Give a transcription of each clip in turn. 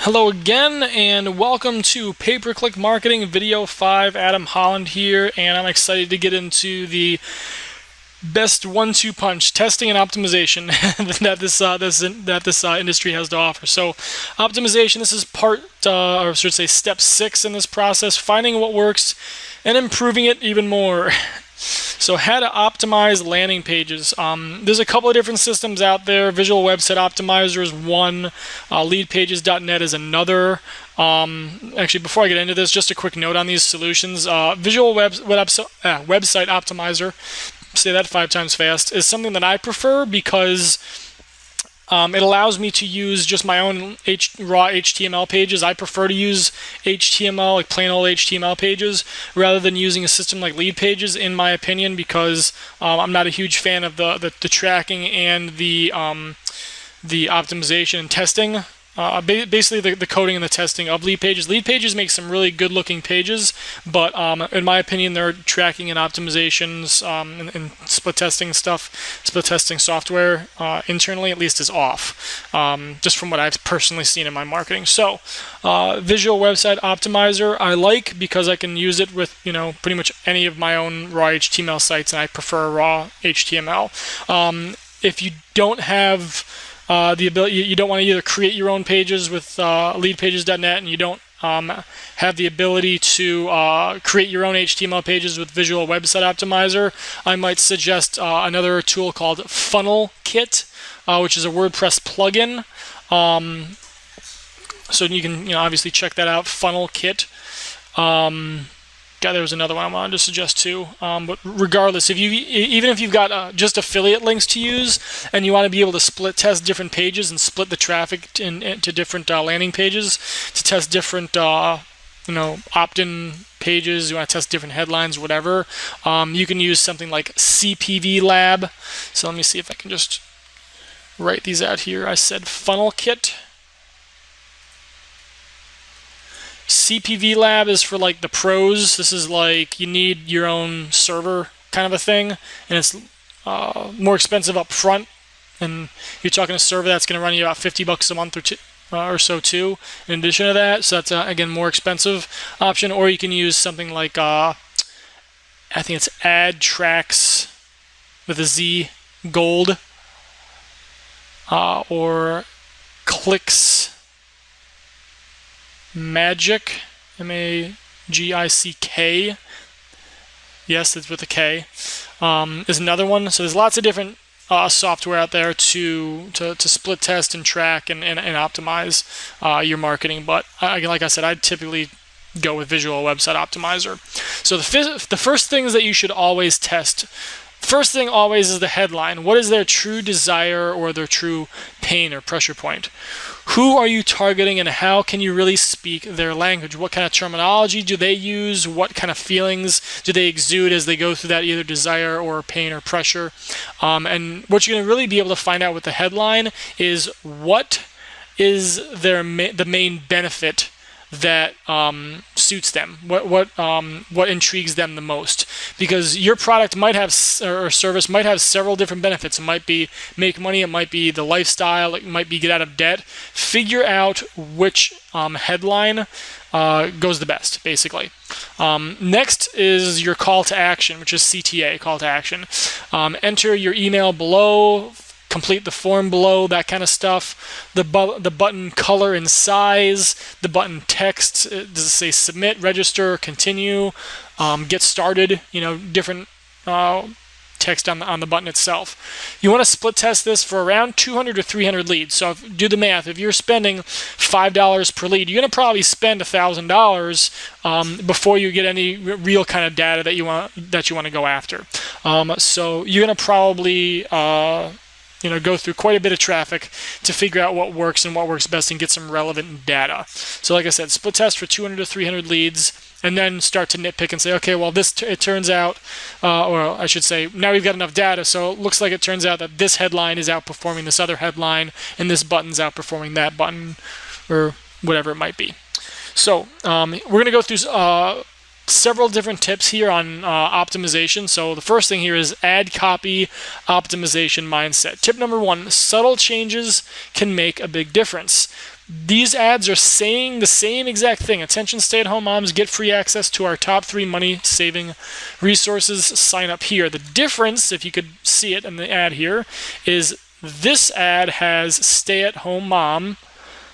Hello again, and welcome to Pay-Per-Click Marketing Video 5. Adam Holland here, and I'm excited to get into the best one-two punch testing and optimization that this industry has to offer. So, optimization. This is or should say, step 6 in this process: finding what works and improving it even more. So how to optimize landing pages. There's a couple of different systems out there. Visual Website Optimizer is one. Leadpages.net is another. Actually, before I get into this, just a quick note on these solutions. Website Optimizer, say that 5 times fast, is something that I prefer because it allows me to use just my own raw HTML pages. I prefer to use HTML, like plain old HTML pages, rather than using a system like Leadpages, in my opinion, because I'm not a huge fan of the tracking and the optimization and testing. Basically the coding and the testing of Leadpages. Leadpages make some really good looking pages, but in my opinion, their tracking and optimizations and split testing software internally at least is off, just from what I've personally seen in my marketing. So Visual Website Optimizer I like because I can use it with pretty much any of my own raw HTML sites, and I prefer raw HTML. If you don't have the ability, you don't want to either create your own pages with leadpages.net, and you don't have the ability to create your own HTML pages with Visual Website Optimizer, I might suggest another tool called FunnelKit, which is a WordPress plugin. So you can obviously check that out, FunnelKit. There was another one I wanted to suggest too. But regardless, even if you've got just affiliate links to use, and you want to be able to split test different pages and split the traffic into different landing pages to test different opt-in pages, you want to test different headlines, whatever, you can use something like CPV Lab. So let me see if I can just write these out here. I said FunnelKit. CPV Lab is for like the pros. This is like you need your own server kind of a thing, and it's more expensive up front. And you're talking a server that's going to run you about $50 a month or so too. In addition to that, so that's again more expensive option. Or you can use something like I think it's AdTrax with a Z Gold, or Clicks Magic, Magick. Yes, it's with a K. Is another one. So there's lots of different software out there to split test and track and optimize your marketing. But like I said, I'd typically go with Visual Website Optimizer. So the first things that you should always test. First thing always is the headline. What is their true desire or their true pain or pressure point? Who are you targeting, and how can you really speak their language? What kind of terminology do they use? What kind of feelings do they exude as they go through that either desire or pain or pressure? And what you're going to really be able to find out with the headline is what is the main benefit that suits them, what intrigues them the most, because your product might have or service might have several different benefits. It might be make money, it might be the lifestyle, it might be get out of debt. Figure out which headline goes the best, basically. Next is your call to action, which is CTA, call to action. Enter your email below, complete the form below, that kind of stuff. The button color and size, the button text, does it say submit, register, continue, get started, different text on the button itself. You want to split test this for around 200 to 300 leads. So do the math. If you're spending $5 per lead, you're going to probably spend $1,000 before you get any real kind of data that you want to go after. So you're going to probably go through quite a bit of traffic to figure out what works and what works best and get some relevant data. So like I said, split test for 200 to 300 leads, and then start to nitpick and say, okay, well, it turns out, or I should say, now we've got enough data, so it looks like it turns out that this headline is outperforming this other headline, and this button's outperforming that button, or whatever it might be. So we're going to go through several different tips here on optimization. So the first thing here is ad copy optimization mindset. Tip number one, subtle changes can make a big difference. these ads are saying the same exact thing. Attention stay-at-home moms, get free access to our top 3 money-saving resources. Sign up here. The difference, if you could see it in the ad here, is this ad has stay-at-home mom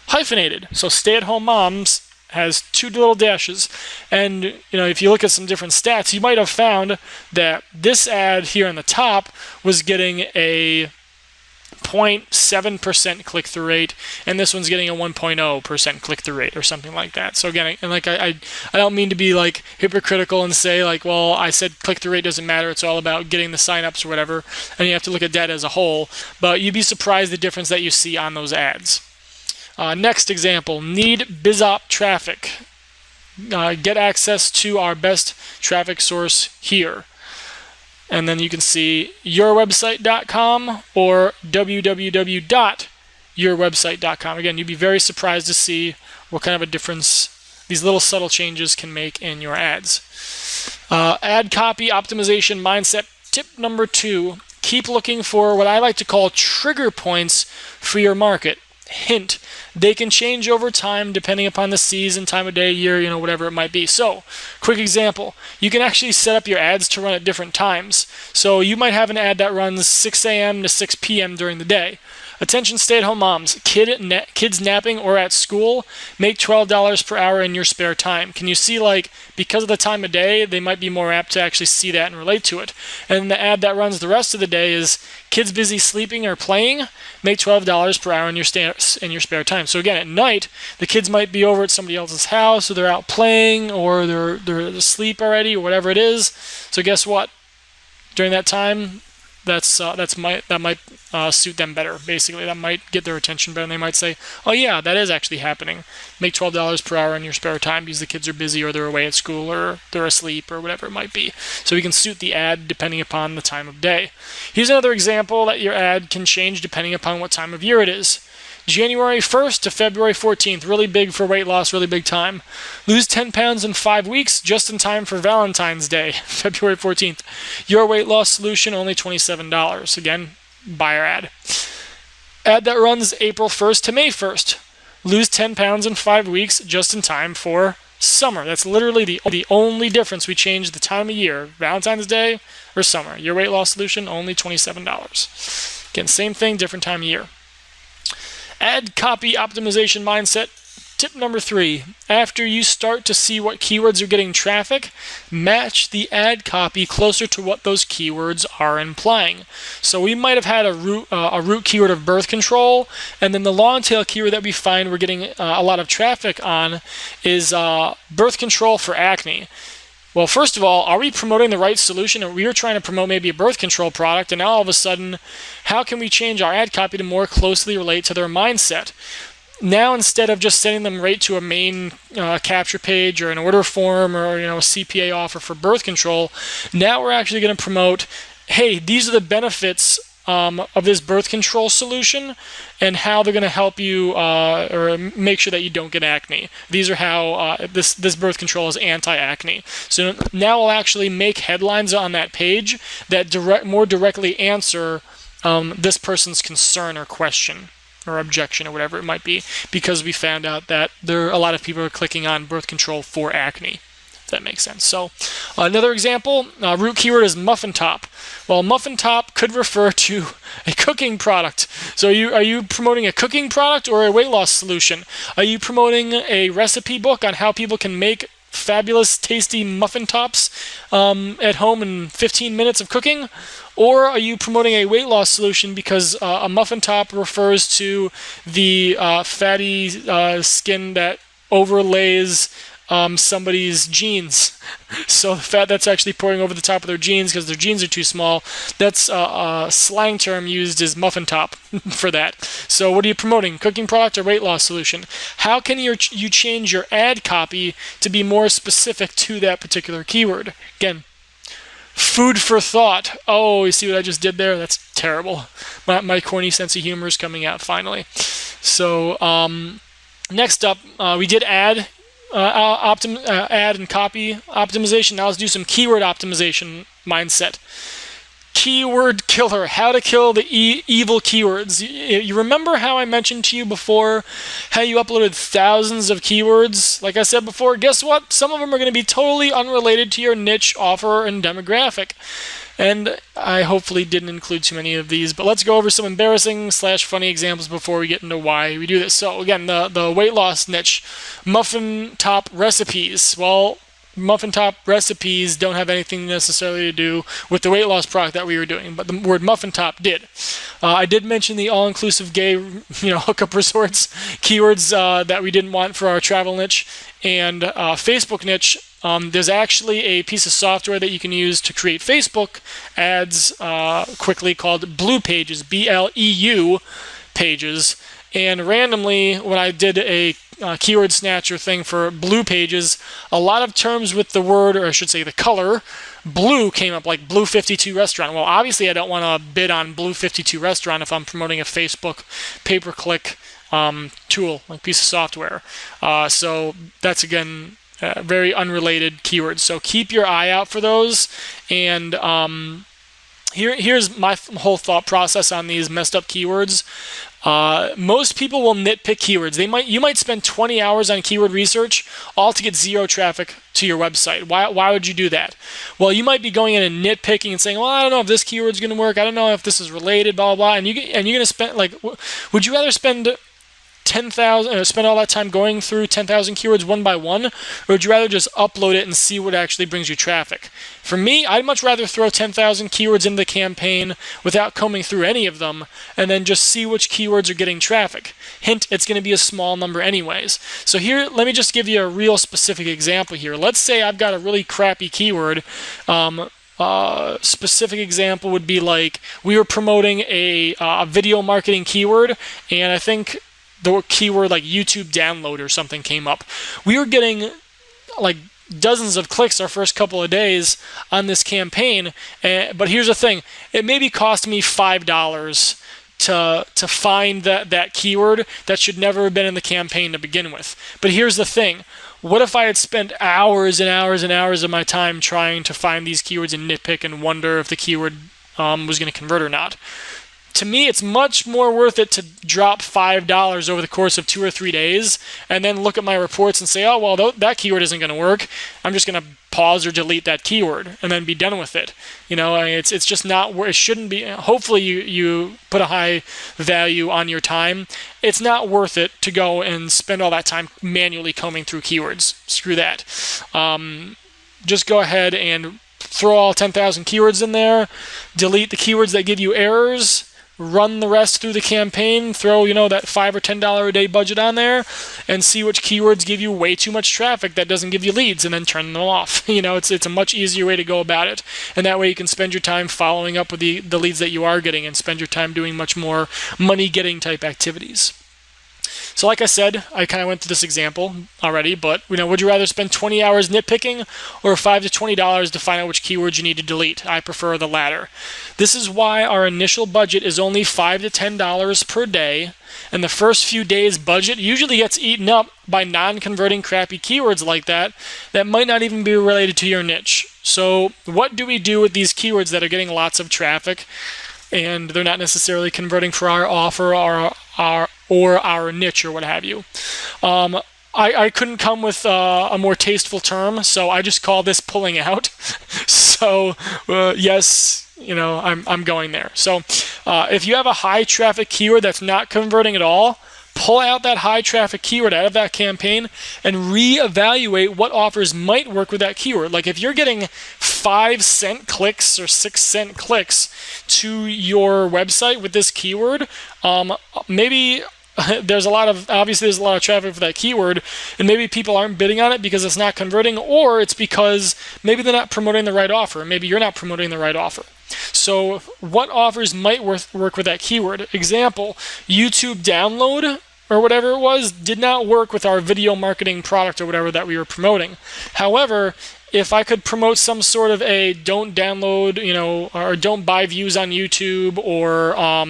hyphenated. So stay-at-home moms has 2 little dashes. And if you look at some different stats, you might have found that this ad here on the top was getting a 0.7% click-through rate, and this one's getting a 1.0% click-through rate or something like that. So again, and I don't mean to be like hypocritical and say like, well, I said click-through rate doesn't matter, it's all about getting the sign-ups or whatever, and you have to look at that as a whole, but you'd be surprised the difference that you see on those ads. Next example, need BizOp traffic. Get access to our best traffic source here. And then you can see yourwebsite.com or www.yourwebsite.com. Again, you'd be very surprised to see what kind of a difference these little subtle changes can make in your ads. Ad copy optimization mindset. Tip number 2, keep looking for what I like to call trigger points for your market. Hint, they can change over time depending upon the season, time of day, year, whatever it might be. So, quick example, you can actually set up your ads to run at different times. So you might have an ad that runs 6 a.m. to 6 p.m. during the day. Attention stay-at-home moms, kids napping or at school, make $12 per hour in your spare time. Can you see, because of the time of day, they might be more apt to actually see that and relate to it. And the ad that runs the rest of the day is kids busy sleeping or playing, make $12 per hour in your spare time. So again, at night, the kids might be over at somebody else's house, or they're out playing, or they're asleep already, or whatever it is. So guess what? During that time, that might suit them better. Basically, that might get their attention better, and they might say, "Oh yeah, that is actually happening. Make $12 per hour in your spare time because the kids are busy, or they're away at school, or they're asleep, or whatever it might be." So we can suit the ad depending upon the time of day. Here's another example that your ad can change depending upon what time of year it is. January 1st to February 14th, really big for weight loss, really big time. Lose 10 pounds in 5 weeks, just in time for Valentine's Day, February 14th. Your weight loss solution, only $27. Again, buyer ad. Ad that runs April 1st to May 1st. Lose 10 pounds in 5 weeks, just in time for summer. That's literally the only difference. We change the time of year, Valentine's Day or summer. Your weight loss solution, only $27. Again, same thing, different time of year. Ad copy optimization mindset. Tip number 3, after you start to see what keywords are getting traffic, match the ad copy closer to what those keywords are implying. So we might have had a root keyword of birth control, and then the long tail keyword that we find we're getting a lot of traffic on is birth control for acne. Well, first of all, are we promoting the right solution? Or we are trying to promote maybe a birth control product, and now all of a sudden, how can we change our ad copy to more closely relate to their mindset? Now, instead of just sending them right to a main capture page or an order form or a CPA offer for birth control, now we're actually going to promote, hey, these are the benefits of this birth control solution and how they're going to help you or make sure that you don't get acne. These are how this birth control is anti-acne. So now we'll actually make headlines on that page that more directly answer this person's concern or question or objection or whatever it might be, because we found out that a lot of people are clicking on birth control for acne. If that makes sense. So another example, root keyword is muffin top. Well, muffin top could refer to a cooking product. So are you promoting a cooking product or a weight loss solution? Are you promoting a recipe book on how people can make fabulous, tasty muffin tops at home in 15 minutes of cooking? Or are you promoting a weight loss solution because a muffin top refers to the fatty skin that overlays somebody's jeans? So the fat that's actually pouring over the top of their jeans because their jeans are too small, that's a slang term used as muffin top for that. So what are you promoting? Cooking product or weight loss solution? How can you change your ad copy to be more specific to that particular keyword? Again, food for thought. Oh, you see what I just did there? That's terrible. My corny sense of humor is coming out finally. So next up, we did ad and copy optimization. Now let's do some keyword optimization mindset. Keyword killer, how to kill the evil keywords. You remember how I mentioned to you before how you uploaded thousands of keywords? Like I said before, guess what? Some of them are going to be totally unrelated to your niche, offer, and demographic. And I hopefully didn't include too many of these, but let's go over some embarrassing / funny examples before we get into why we do this. So again, the weight loss niche, muffin top recipes. Well, muffin top recipes don't have anything necessarily to do with the weight loss product that we were doing, but the word muffin top did. I did mention the all-inclusive gay, hookup resorts keywords that we didn't want for our travel niche and Facebook niche. There's actually a piece of software that you can use to create Facebook ads quickly called Blue Pages, BLEU pages. And randomly, when I did a keyword snatcher thing for Blue Pages, a lot of terms with the word, or I should say the color, blue came up, like Blue 52 Restaurant. Well, obviously I don't want to bid on Blue 52 Restaurant if I'm promoting a Facebook pay-per-click tool, like piece of software. So that's, again, very unrelated keywords. So keep your eye out for those. And here's my whole thought process on these messed up keywords. Most people will nitpick keywords. You might spend 20 hours on keyword research, all to get zero traffic to your website. Why would you do that? Well, you might be going in and nitpicking and saying, well, I don't know if this keyword's going to work. I don't know if this is related, blah, blah, blah. And you're going to spend, like, would you rather spend 10,000, spend all that time going through 10,000 keywords one by one, or would you rather just upload it and see what actually brings you traffic? For me, I'd much rather throw 10,000 keywords into the campaign without combing through any of them, and then just see which keywords are getting traffic. Hint, it's going to be a small number anyways. So here, let me just give you a real specific example here. Let's say I've got a really crappy keyword. Specific example would be like, we were promoting a video marketing keyword, and I think the keyword like YouTube download or something came up. We were getting like dozens of clicks our first couple of days on this campaign, but here's the thing: it maybe cost me $5 to find that keyword that should never have been in the campaign to begin with. But here's the thing: what if I had spent hours and hours and hours of my time trying to find these keywords and nitpick and wonder if the keyword was going to convert or not? To me, it's much more worth it to drop $5 over the course of 2 or 3 days and then look at my reports and say, oh, well, that keyword isn't going to work. I'm just going to pause or delete that keyword and then be done with it. It's just not where it shouldn't be. Hopefully you put a high value on your time. It's not worth it to go and spend all that time manually combing through keywords. Screw that. Just go ahead and throw all 10,000 keywords in there, delete the keywords that give you errors, run the rest through the campaign, throw that $5 or $10 a day budget on there, and see which keywords give you way too much traffic that doesn't give you leads, and then turn them off. It's a much easier way to go about it, and that way you can spend your time following up with the leads that you are getting, and spend your time doing much more money-getting type activities. So like I said, I kind of went through this example already, but would you rather spend 20 hours nitpicking or $5 to $20 to find out which keywords you need to delete? I prefer the latter. This is why our initial budget is only $5 to $10 per day, and the first few days' budget usually gets eaten up by non-converting crappy keywords like that might not even be related to your niche. So what do we do with these keywords that are getting lots of traffic and they're not necessarily converting for our offer or our niche or what have you? I couldn't come with a more tasteful term, so I just call this pulling out. So yes, I'm going there. So if you have a high traffic keyword that's not converting at all, pull out that high traffic keyword out of that campaign and reevaluate what offers might work with that keyword. Like if you're getting 5-cent clicks or 6-cent clicks to your website with this keyword, maybe there's a lot of traffic for that keyword, and maybe people aren't bidding on it because it's not converting, or it's because maybe they're not promoting the right offer. Maybe you're not promoting the right offer. So what offers might work with that keyword? Example, YouTube download or whatever it was did not work with our video marketing product or whatever that we were promoting. However, if I could promote some sort of a don't download, or don't buy views on YouTube, or I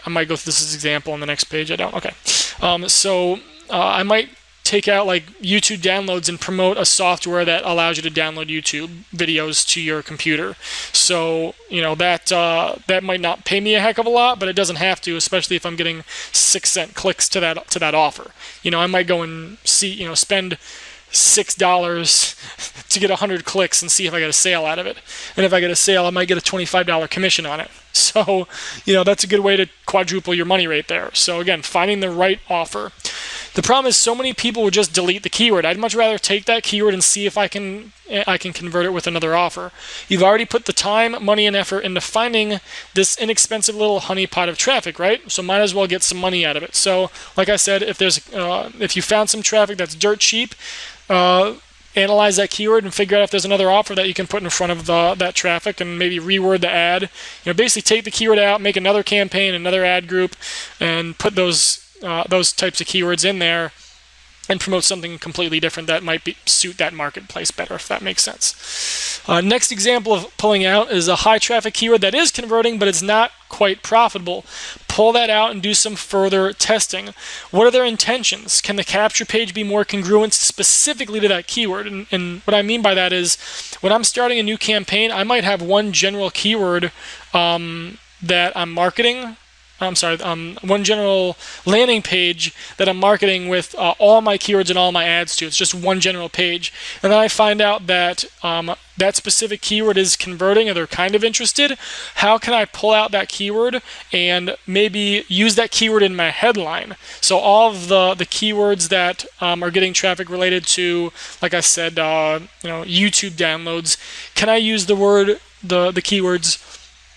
might go through this example on the next page. I don't. Okay. I might take out like YouTube downloads and promote a software that allows you to download YouTube videos to your computer. So that might not pay me a heck of a lot, but it doesn't have to, especially if I'm getting 6-cent clicks to that offer. I might go and spend $6 to get 100 clicks and see if I get a sale out of it. And if I get a sale, I might get a $25 commission on it. So, that's a good way to quadruple your money right there. So again, finding the right offer. The problem is so many people would just delete the keyword. I'd much rather take that keyword and see if I can convert it with another offer. You've already put the time, money, and effort into finding this inexpensive little honeypot of traffic, right? So might as well get some money out of it. So like I said, if you found some traffic that's dirt cheap, analyze that keyword and figure out if there's another offer that you can put in front of that traffic, and maybe reword the ad. Basically take the keyword out, make another campaign, another ad group, and put those types of keywords in there and promote something completely different that might suit that marketplace better, if that makes sense. Next example of pulling out is a high traffic keyword that is converting, but it's not quite profitable. Pull that out and do some further testing. What are their intentions? Can the capture page be more congruent specifically to that keyword? And what I mean by that is, when I'm starting a new campaign, I might have one general keyword that I'm marketing. One general landing page that I'm marketing with all my keywords and all my ads to. It's just one general page. And then I find out that that specific keyword is converting, or they're kind of interested. How can I pull out that keyword and maybe use that keyword in my headline? So all of the keywords that are getting traffic related to, like I said, YouTube downloads, can I use the keywords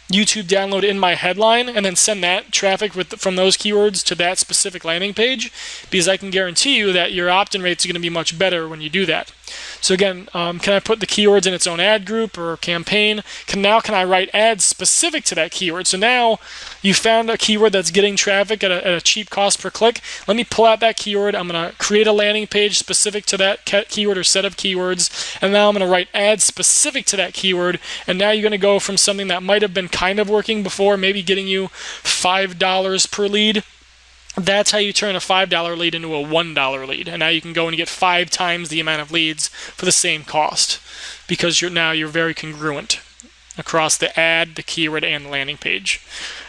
YouTube download in my headline and then send that traffic from those keywords to that specific landing page? Because I can guarantee you that your opt-in rates are going to be much better when you do that. So again, can I put the keywords in its own ad group or campaign? Can I write ads specific to that keyword? So now you found a keyword that's getting traffic at a cheap cost per click. Let me pull out that keyword. I'm going to create a landing page specific to that keyword or set of keywords. And now I'm going to write ads specific to that keyword. And now you're going to go from something that might have been kind of working before, maybe getting you $5 per lead. That's how you turn a $5 lead into a $1 lead. And now you can go and get 5 times the amount of leads for the same cost, because you're very congruent across the ad, the keyword, and the landing page.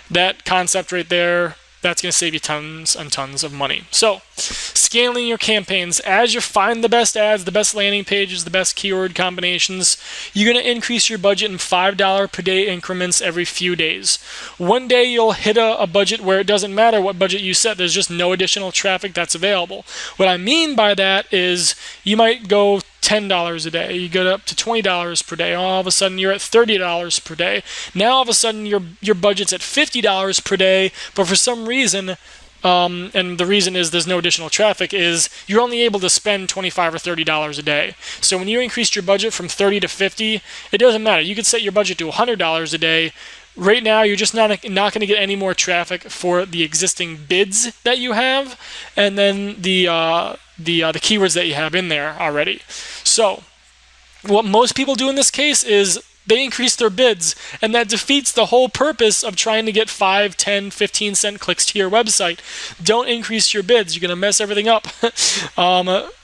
That concept right there, that's going to save you tons and tons of money. So, scaling your campaigns. As you find the best ads, the best landing pages, the best keyword combinations, you're going to increase your budget in $5 per day increments every few days. One day you'll hit a budget where it doesn't matter what budget you set. There's just no additional traffic that's available. What I mean by that is you might go $10 a day, you go up to $20 per day, all of a sudden you're at $30 per day. Now all of a sudden your budget's at $50 per day, but for some reason, and the reason is there's no additional traffic, is you're only able to spend $25 or $30 a day. So when you increased your budget from $30 to $50, it doesn't matter. You could set your budget to $100 a day. Right now, you're just not going to get any more traffic for the existing bids that you have, and then the keywords that you have in there already. So what most people do in this case is they increase their bids, and that defeats the whole purpose of trying to get 5, 10, 15 cent clicks to your website. Don't increase your bids. You're going to mess everything up.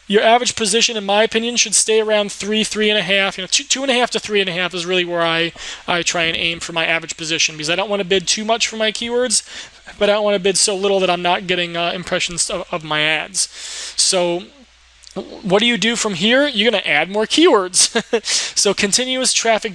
Your average position, in my opinion, should stay around 3.5. 2.5 to 3.5 is really where I try and aim for my average position, because I don't want to bid too much for my keywords, but I don't want to bid so little that I'm not getting impressions of my ads. So what do you do from here? You're going to add more keywords. So continuous traffic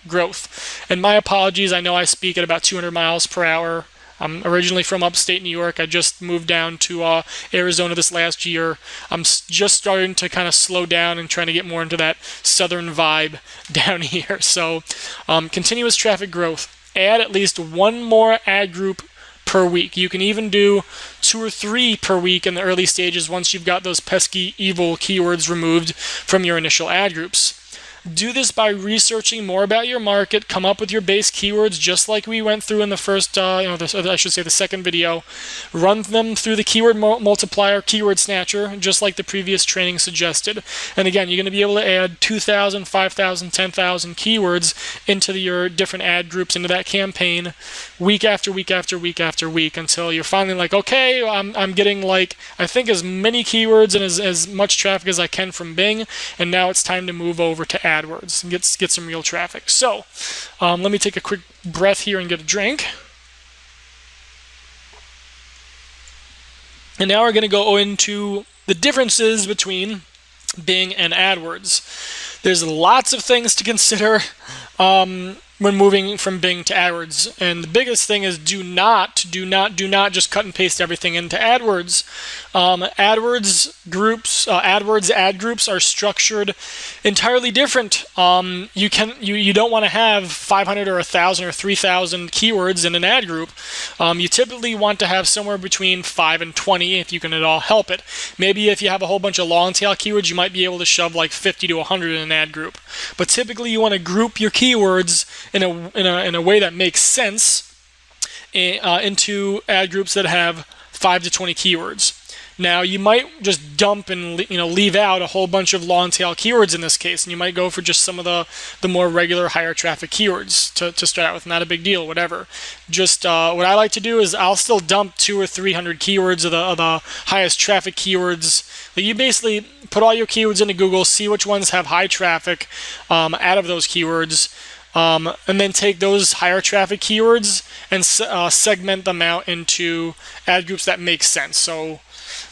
growth. And my apologies, I know I speak at about 200 miles per hour. I'm originally from upstate New York. I just moved down to Arizona this last year. I'm just starting to kind of slow down and trying to get more into that southern vibe down here. So continuous traffic growth. Add at least one more ad group per week. You can even do 2 or 3 per week in the early stages once you've got those pesky, evil keywords removed from your initial ad groups. Do this by researching more about your market, come up with your base keywords just like we went through in the first, I should say the second video. Run them through the keyword multiplier, keyword snatcher, just like the previous training suggested. And again, you're going to be able to add 2,000, 5,000, 10,000 keywords into your different ad groups, into that campaign, week after week after week after week, until you're finally like, okay, I'm getting like, I think as many keywords and as much traffic as I can from Bing, and now it's time to move over to AdWords and get some real traffic. So let me take a quick breath here and get a drink. And now we're going to go into the differences between Bing and AdWords. There's lots of things to consider when moving from Bing to AdWords. And the biggest thing is do not just cut and paste everything into AdWords. AdWords ad groups are structured entirely different. You don't want to have 500 or 1,000 or 3,000 keywords in an ad group. You typically want to have somewhere between 5 and 20 if you can at all help it. Maybe if you have a whole bunch of long tail keywords, you might be able to shove like 50 to 100 in an ad group. But typically you want to group your keywords in a way that makes sense into ad groups that have 5 to 20 keywords. Now you might just dump and leave out a whole bunch of long tail keywords in this case, and you might go for just some of the more regular higher traffic keywords to start out with. Not a big deal, whatever. Just what I like to do is I'll still dump 200 or 300 keywords of the highest traffic keywords. But you basically put all your keywords into Google, see which ones have high traffic out of those keywords. And then take those higher traffic keywords and segment them out into ad groups that make sense. So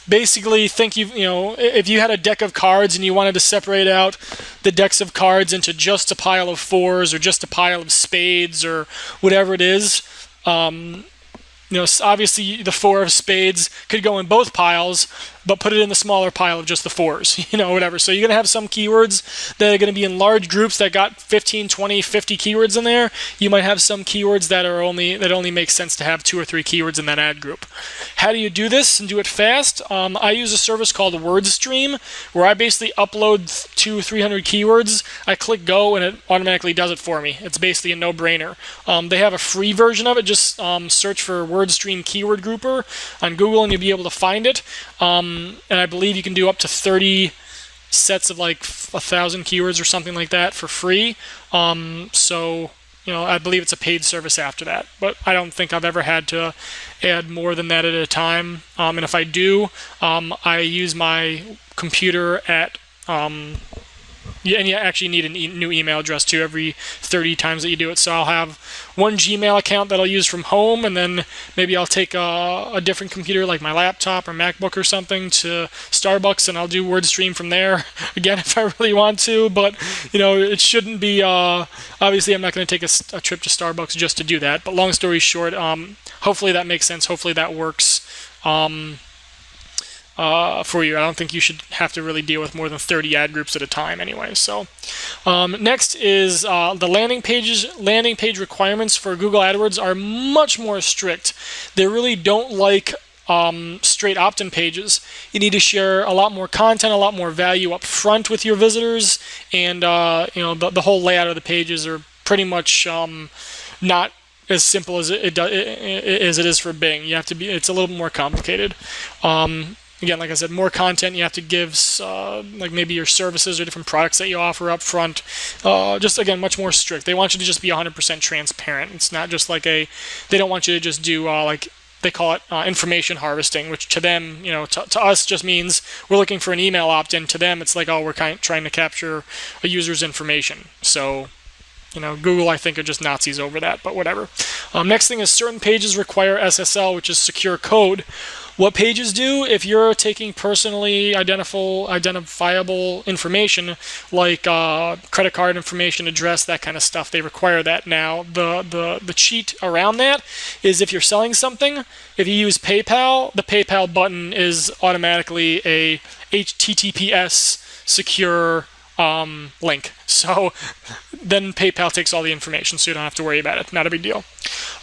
basically think if you had a deck of cards and you wanted to separate out the decks of cards into just a pile of fours or just a pile of spades or whatever it is, obviously the 4 of spades could go in both piles, but put it in the smaller pile of just the 4s, whatever. So you're going to have some keywords that are going to be in large groups that got 15, 20, 50 keywords in there. You might have some keywords that only make sense to have 2 or 3 keywords in that ad group. How do you do this and do it fast? I use a service called WordStream, where I basically upload 200-300 keywords. I click go and it automatically does it for me. It's basically a no-brainer. They have a free version of it. Just search for WordStream Keyword Grouper on Google and you'll be able to find it. And I believe you can do up to 30 sets of like 1,000 keywords or something like that for free. So I believe it's a paid service after that, but I don't think I've ever had to add more than that at a time. And if I do, I use my computer at and you actually need a new email address too every 30 times that you do it. So I'll have one Gmail account that I'll use from home, and then maybe I'll take a different computer like my laptop or MacBook or something to Starbucks, and I'll do WordStream from there again if I really want to. But it shouldn't be. Obviously, I'm not going to take a trip to Starbucks just to do that. But long story short, hopefully that makes sense. Hopefully that works. For you. I don't think you should have to really deal with more than 30 ad groups at a time anyway. So next is the landing page requirements for Google AdWords are much more strict. They really don't like straight opt-in pages. You need to share a lot more content, a lot more value up front with your visitors, and the whole layout of the pages are pretty much not as simple as it is for Bing. It's a little bit more complicated. Again, like I said, more content. You have to give, like maybe your services or different products that you offer up front. Just, again, much more strict. They want you to just be 100% transparent. It's not just like they don't want you to just do, like they call it information harvesting, which to them, to us just means we're looking for an email opt-in. To them, it's like, we're trying to capture a user's information. So, Google, I think, are just Nazis over that, but whatever. Next thing is certain pages require SSL, which is secure code. What pages do, if you're taking personally identifiable information, like credit card information, address, that kind of stuff, they require that now. The cheat around that is if you're selling something, if you use PayPal, the PayPal button is automatically a HTTPS secure link. So then PayPal takes all the information, so you don't have to worry about it. Not a big deal.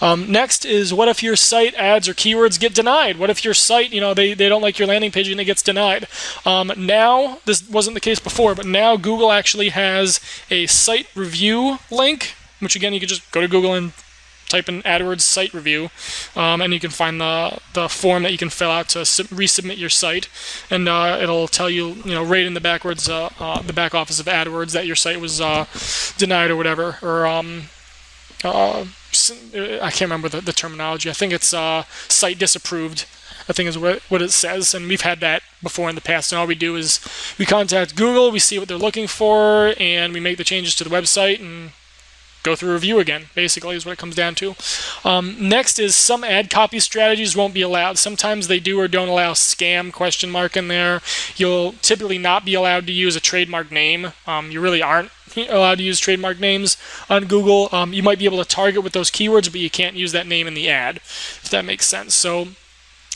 Next is, what if your site ads or keywords get denied? What if your site, they don't like your landing page and it gets denied? Now, this wasn't the case before, but now Google actually has a site review link, which again, you could just go to Google and type in AdWords site review, and you can find the form that you can fill out to resubmit your site, and it'll tell you, right in the back office of AdWords that your site was denied or whatever, or I can't remember the terminology. I think it's site disapproved, I think is what it says, and we've had that before in the past, and all we do is we contact Google, we see what they're looking for, and we make the changes to the website and go through review again, basically, is what it comes down to. Next is, some ad copy strategies won't be allowed. Sometimes they do or don't allow scam ? In there. You'll typically not be allowed to use a trademark name. You really aren't allowed to use trademark names on Google. You might be able to target with those keywords, but you can't use that name in the ad, if that makes sense. So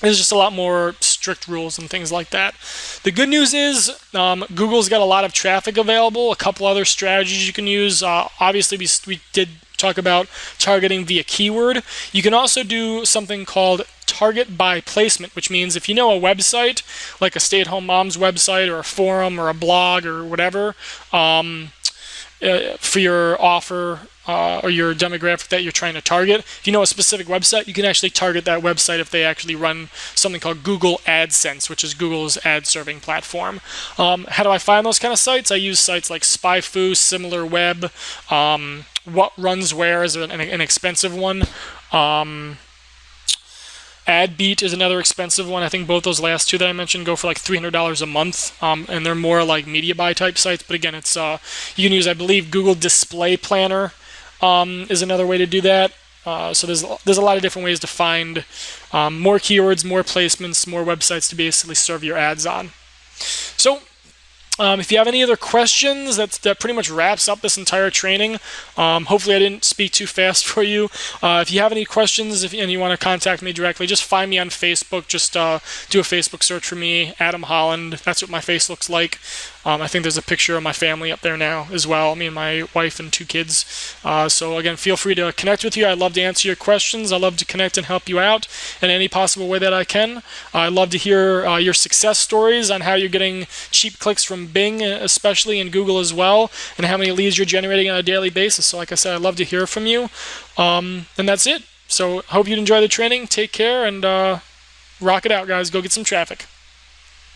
there's just a lot more strict rules and things like that. The good news is Google's got a lot of traffic available. A couple other strategies you can use. Obviously, we did talk about targeting via keyword. You can also do something called target by placement, which means if you know a website, like a stay-at-home mom's website or a forum or a blog or whatever, for your offer or your demographic that you're trying to target, if you know a specific website, you can actually target that website if they actually run something called Google AdSense, which is Google's ad serving platform. How do I find those kind of sites? I use sites like SpyFu, SimilarWeb, What Runs Where is an expensive one. AdBeat is another expensive one. I think both those last two that I mentioned go for like $300 a month, and they're more like media buy type sites. But again, it's you can use, I believe, Google Display Planner is another way to do that. So there's a lot of different ways to find more keywords, more placements, more websites to basically serve your ads on. So if you have any other questions, that pretty much wraps up this entire training. Hopefully I didn't speak too fast for you. If you have any questions and you want to contact me directly, just find me on Facebook. Just do a Facebook search for me, Adam Holland. That's what my face looks like. I think there's a picture of my family up there now as well, me and my wife and 2 kids. So again, feel free to connect with you. I'd love to answer your questions. I'd love to connect and help you out in any possible way that I can. I'd love to hear your success stories on how you're getting cheap clicks from Bing, especially, and Google as well, and how many leads you're generating on a daily basis. So like I said, I'd love to hear from you. And that's it. So hope you enjoy the training. Take care, and rock it out, guys. Go get some traffic.